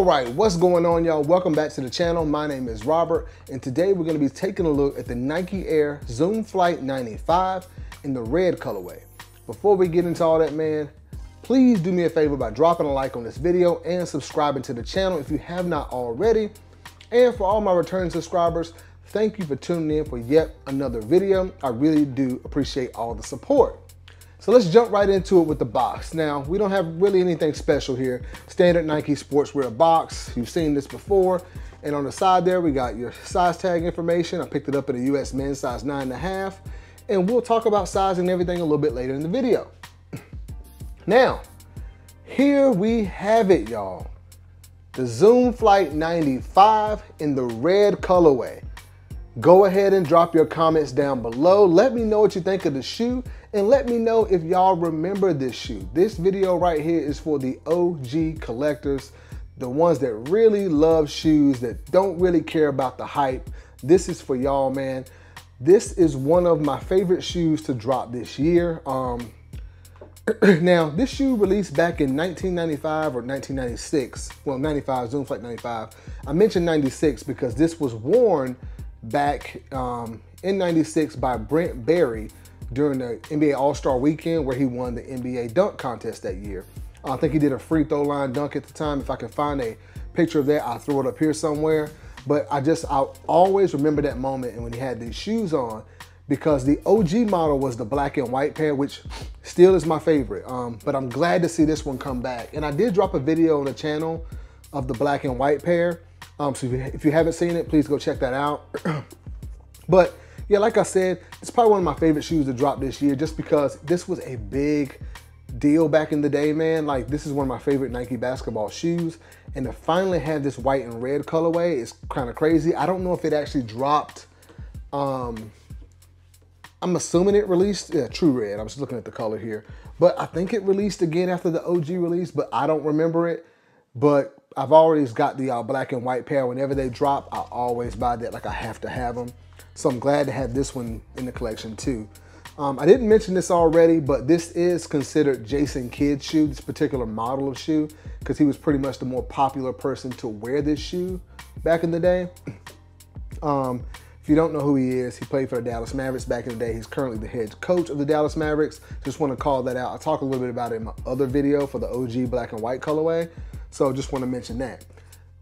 right, what's going on, y'all? Welcome back to the channel. My name is Robert, and today we're going to be taking a look at the Nike Air Zoom Flight 95 in the red colorway. Before we get into all that, man, please do me a favor by dropping a like on this video and subscribing to the channel if you have not already. And for all my returning subscribers, thank you for tuning in for yet another video. I really do appreciate all the support. So let's jump right into it with the box. Now, we don't have really anything special here. Standard Nike sportswear box. You've seen this before. And on the side there, we got your size tag information. I picked it up in a US men's size 9.5. And we'll talk about sizing and everything a little bit later in the video. Now, here we have it, y'all. The Zoom Flight 95 in the red colorway. Go ahead and drop your comments down below. Let me know what you think of the shoe and let me know if y'all remember this shoe. This video right here is for the OG collectors, the ones that really love shoes, that don't really care about the hype. This is for y'all, man. This is one of my favorite shoes to drop this year. Now, this shoe released back in 1995 or 1996. Well, 95, Zoom Flight 95. I mentioned 96 because this was worn back in 96 by Brent Barry during the NBA All-Star Weekend where he won the NBA dunk contest that year. I think he did a free throw line dunk at the time. If I can find a picture of that, I'll throw it up here somewhere. But I'll always remember that moment and when he had these shoes on, because the OG model was the black and white pair, which still is my favorite. But I'm glad to see this one come back. And I did drop a video on the channel of the black and white pair. So if you haven't seen it, please go check that out. But yeah, like I said, it's probably one of my favorite shoes to drop this year just because this was a big deal back in the day, man. Like, this is one of my favorite Nike basketball shoes. And to finally have this white and red colorway is kind of crazy. I don't know if it actually dropped. I'm assuming it released, yeah, true red. I'm just looking at the color here. But I think it released again after the OG release, but I don't remember it. But I've always got the black and white pair. Whenever they drop, I always buy that. Like, I have to have them. So I'm glad to have this one in the collection too. I didn't mention this already, but this is considered Jason Kidd's shoe, this particular model of shoe, because he was pretty much the more popular person to wear this shoe back in the day. If you don't know who he is, he played for the Dallas Mavericks back in the day. He's currently the head coach of the Dallas Mavericks. Just want to call that out. I talked a little bit about it in my other video for the OG black and white colorway. So just want to mention that.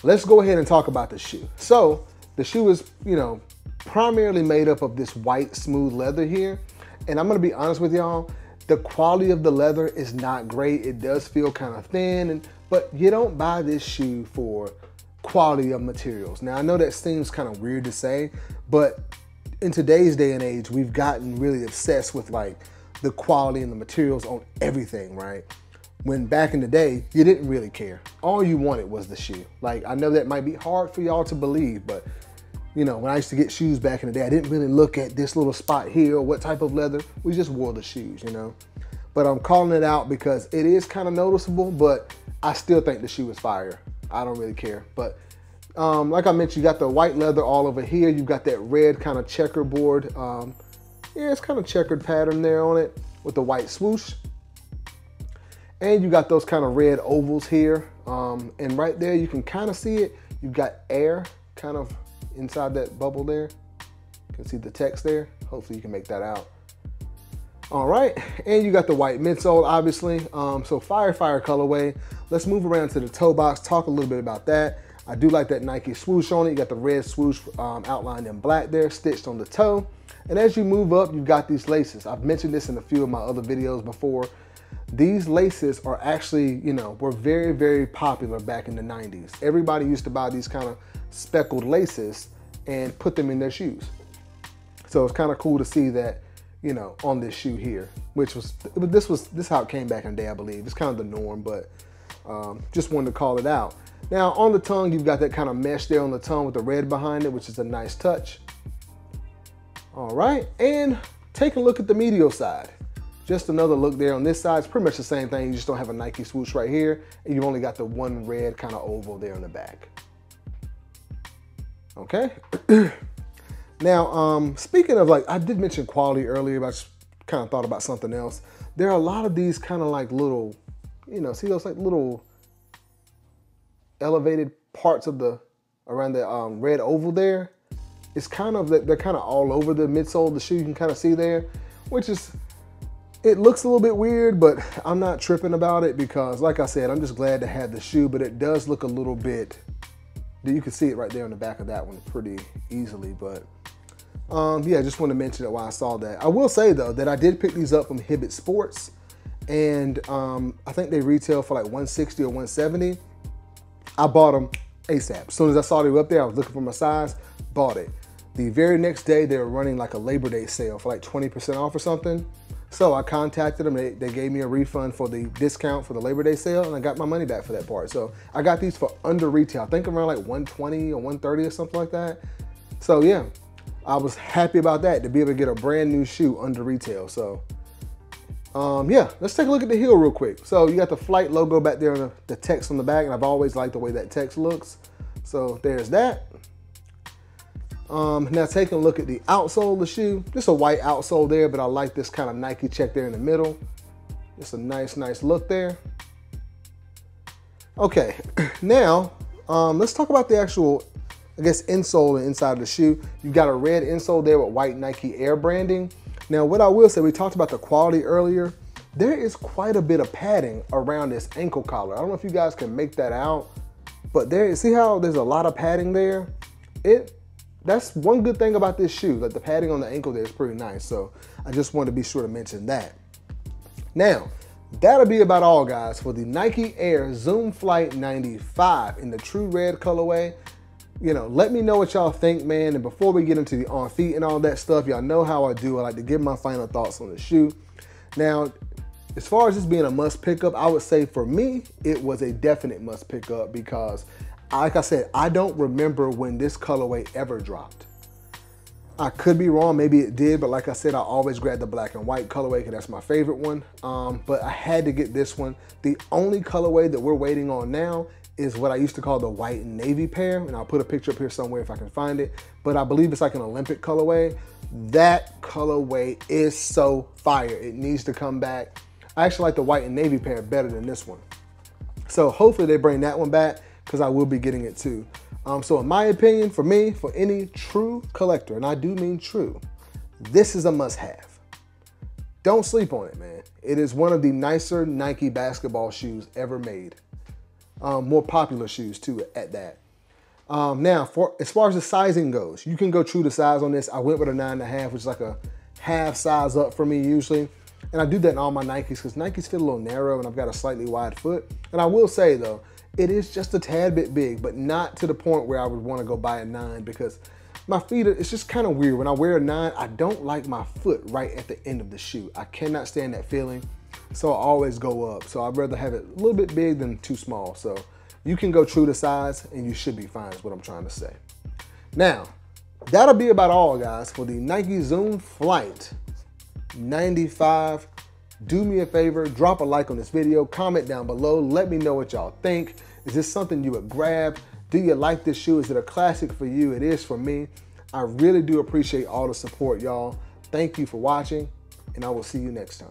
Let's go ahead and talk about the shoe. So the shoe is, you know, primarily made up of this white smooth leather here. And I'm going to be honest with y'all, the quality of the leather is not great. It does feel kind of thin, but you don't buy this shoe for quality of materials. Now, I know that seems kind of weird to say, but in today's day and age, we've gotten really obsessed with like the quality and the materials on everything, right? When back in the day, you didn't really care. All you wanted was the shoe. Like, I know that might be hard for y'all to believe, but you know, when I used to get shoes back in the day, I didn't really look at this little spot here or what type of leather. We just wore the shoes, you know? But I'm calling it out because it is kind of noticeable, but I still think the shoe is fire. I don't really care. But like I mentioned, you got the white leather all over here. You've got that red kind of checkerboard. Yeah, it's kind of checkered pattern there on it with the white swoosh. And you got those kind of red ovals here. And right there, you can kind of see it. You've got air kind of inside that bubble there. You can see the text there. Hopefully you can make that out. All right, and you got the white midsole, obviously. So fire colorway. Let's move around to the toe box, talk a little bit about that. I do like that Nike swoosh on it. You got the red swoosh outlined in black there, stitched on the toe. And as you move up, you've got these laces. I've mentioned this in a few of my other videos before. These laces are actually, you know, were very, very popular back in the 90s. Everybody used to buy these kind of speckled laces and put them in their shoes. So it's kind of cool to see that, you know, on this shoe here, which was, this is how it came back in the day, I believe. It's kind of the norm, but just wanted to call it out. Now on the tongue, you've got that kind of mesh there on the tongue with the red behind it, which is a nice touch. All right, and take a look at the medial side. Just another look there on this side. It's pretty much the same thing. You just don't have a Nike swoosh right here, and you've only got the one red kind of oval there in the back. Okay. Now, speaking of, like, I did mention quality earlier, but I just kind of thought about something else. There are a lot of these kind of like little, you know, see those like little elevated parts of around the red oval there, it's kind of, they're kind of all over the midsole of the shoe. You can kind of see there, which is, it looks a little bit weird, but I'm not tripping about it because, like I said, I'm just glad to have the shoe, but it does look a little bit, you can see it right there on the back of that one pretty easily, but yeah, just want to mention it while I saw that. I will say though, that I did pick these up from Hibbett Sports, and I think they retail for like $160 or $170. I bought them ASAP. As soon as I saw they were up there, I was looking for my size, bought it. The very next day, they were running like a Labor Day sale for like 20% off or something. So I contacted them, they gave me a refund for the discount for the Labor Day sale, and I got my money back for that part. So I got these for under retail. I think around like $120 or $130 or something like that. So yeah, I was happy about that, to be able to get a brand new shoe under retail. So yeah, let's take a look at the heel real quick. So you got the Flight logo back there on the text on the back, and I've always liked the way that text looks. So there's that. Now taking a look at the outsole of the shoe, just a white outsole there, but I like this kind of Nike check there in the middle. Just a nice look there. Okay, now let's talk about the actual, I guess, insole inside of the shoe. You've got a red insole there with white Nike Air branding. Now what I will say, we talked about the quality earlier. There is quite a bit of padding around this ankle collar. I don't know if you guys can make that out, but there, see how there's a lot of padding there? That's one good thing about this shoe, like the padding on the ankle there is pretty nice. So I just want to be sure to mention that. Now, that'll be about all, guys, for the Nike Air Zoom Flight 95 in the true red colorway. You know, let me know what y'all think, man. And before we get into the on feet and all that stuff, y'all know how I do. I like to give my final thoughts on the shoe. Now, as far as this being a must pick up, I would say for me, it was a definite must pick up because, like I said, I don't remember when this colorway ever dropped. I could be wrong, maybe it did, but like I said, I always grab the black and white colorway because that's my favorite one. But I had to get this one. The only colorway that we're waiting on now is what I used to call the white and navy pair, and I'll put a picture up here somewhere if I can find it, but I believe it's like an Olympic colorway. That colorway is so fire. It needs to come back. I actually like the white and navy pair better than this one. So hopefully they bring that one back because I will be getting it too. So in my opinion, for me, for any true collector, and I do mean true, this is a must-have. Don't sleep on it, man. It is one of the nicer Nike basketball shoes ever made. More popular shoes too at that. Now, as far as the sizing goes, you can go true to size on this. I went with a 9.5, which is like a half size up for me usually. And I do that in all my Nikes because Nikes fit a little narrow and I've got a slightly wide foot. And I will say though, it is just a tad bit big, but not to the point where I would want to go buy a 9 because my feet, it's just kind of weird. When I wear a 9, I don't like my foot right at the end of the shoe. I cannot stand that feeling. So I always go up. So I'd rather have it a little bit big than too small. So you can go true to size and you should be fine is what I'm trying to say. Now, that'll be about all, guys, for the Nike Zoom Flight 95. Do me a favor, drop a like on this video, comment down below, let me know what y'all think. Is this something you would grab? Do you like this shoe? Is it a classic for you? It is for me. I really do appreciate all the support, y'all. Thank you for watching, and I will see you next time.